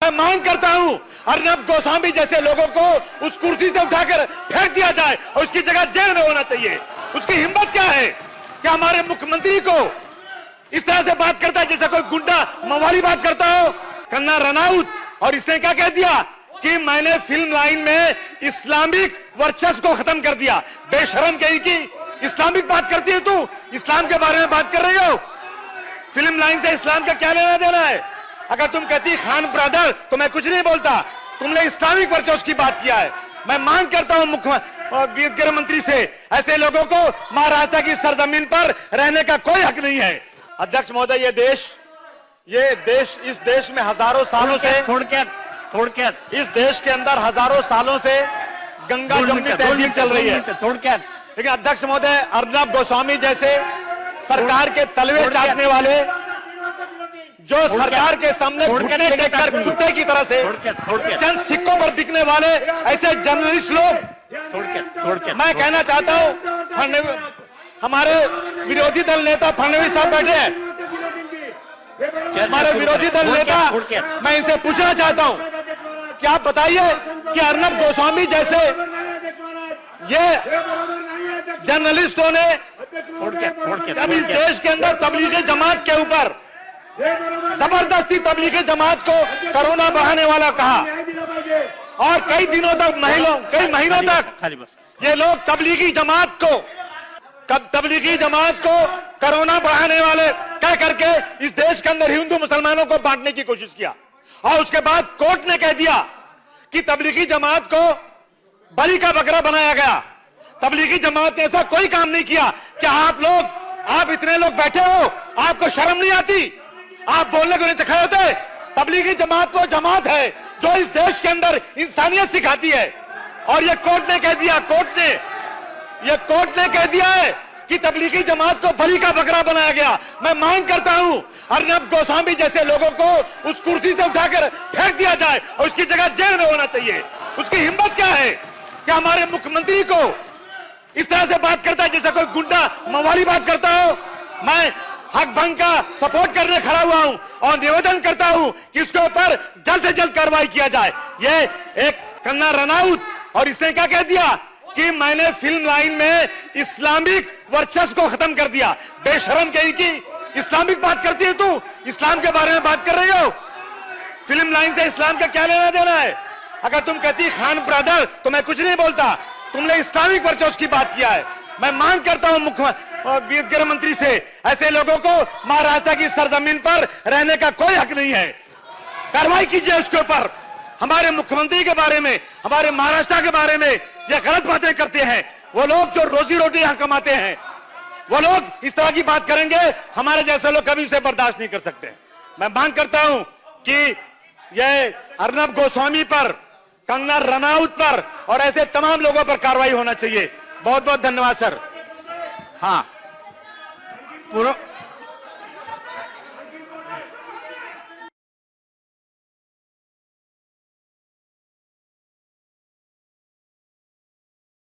मैं मांग करता हूं अर्नब गोस्वामी जैसे लोगों को उस कुर्सी से उठाकर फेंक दिया जाए और उसकी जगह जेल में होना चाहिए। उसकी हिम्मत क्या है कि हमारे मुख्यमंत्री को इस तरह से बात करता है जैसे कोई गुंडा मवाली बात करता हो। कंगना रनौत, और इसने क्या कह दिया कि मैंने फिल्म लाइन में इस्लामिक वर्चस्व को खत्म कर दिया। बेशरम कही कि इस्लामिक बात करती है तू, इस्लाम के बारे में बात कर रही हो। फिल्म लाइन से इस्लाम का क्या लेना देना है? अगर तुम कहती खान ब्रदर तो मैं कुछ नहीं बोलता, तुमने इस्लामिक वर्चस्व की बात किया है। मैं मांग करता हूं गृह मंत्री से, ऐसे लोगों को महाराष्ट्र की सरजमीन पर रहने का कोई हक नहीं है। अध्यक्ष महोदय, इस देश में हजारों सालों से इस देश के अंदर हजारों सालों से गंगा जमुनी तहजीब चल रही है। लेकिन अध्यक्ष महोदय, अर्नब गोस्वामी जैसे सरकार के तलवे चाटने वाले, जो सरकार के सामने घुटने टेककर कुत्ते की तरह से चंद सिक्कों पर बिकने वाले ऐसे जर्नलिस्ट लोग, मैं कहना चाहता हूं, हमारे विरोधी दल नेता फडणवीस साहब बैठे हैं, हमारे विरोधी दल नेता, मैं इनसे पूछना चाहता हूं कि आप बताइए कि अर्नब गोस्वामी जैसे ये जर्नलिस्टों ने जब इस देश के अंदर तबलीगी जमात के ऊपर जबरदस्ती तबलीगी जमात को कोरोना बढ़ाने वाला कहा और कई महीनों तक ये लोग तबलीगी जमात को कोरोना बढ़ाने वाले कह करके इस देश के अंदर हिंदू मुसलमानों को बांटने की कोशिश किया। और उसके बाद कोर्ट ने कह दिया कि तबलीगी जमात को बलि का बकरा बनाया गया। तबलीगी जमात ने ऐसा कोई काम नहीं किया। क्या आप इतने लोग बैठे हो, आपको शर्म नहीं आती? आप बोलने को नहीं दिखाए होते? तबलीगी जमात वो जमात है जो इस देश के अंदर इंसानियत सिखाती है। और ये कोर्ट ने कह दिया है कि तबलीगी जमात को बलि का बकरा बनाया गया। मैं मांग करता हूं अर्नब गोस्वामी जैसे लोगों को उस कुर्सी से उठाकर फेंक दिया जाए और उसकी जगह जेल में होना चाहिए। उसकी हिम्मत क्या है कि हमारे मुख्यमंत्री को इस तरह से बात करता है जैसे कोई गुंडा मवाली बात करता हो। मैं हक भंग का सपोर्ट करने खड़ा हुआ हूं और निवेदन करता हूं कि उसके ऊपर जल्द से जल्द कार्रवाई किया जाए। ये एक कंगना रनौत, और इसने क्या कह दिया कि मैंने फिल्म लाइन में इस्लामिक वर्चस्व को खत्म कर दिया। बेशरम कही कि इस्लामिक बात करती है तू, इस्लाम के बारे में बात कर रही हो। फिल्म लाइन से इस्लाम का क्या लेना देना है? अगर तुम कहती खान ब्रदर तो मैं कुछ नहीं बोलता, तुमने इस्लामिक वर्चस्व की बात किया है। मैं मांग करता हूं गृह मंत्री से, ऐसे लोगों को महाराष्ट्र की सरजमीन पर रहने का कोई हक नहीं है। कार्रवाई कीजिए उसके ऊपर। हमारे मुख्यमंत्री के बारे में, हमारे महाराष्ट्र के बारे में ये गलत बातें करते हैं। वो लोग जो रोजी रोटी यहां कमाते हैं, वो लोग इस तरह की बात करेंगे, हमारे जैसे लोग कभी उसे बर्दाश्त नहीं कर सकते। मैं मांग करता हूं कि ये अर्नब गोस्वामी पर, कंगना रनौत पर और ऐसे तमाम लोगों पर कार्रवाई होना चाहिए। बहुत बहुत धन्यवाद सर। हाँ, पूरा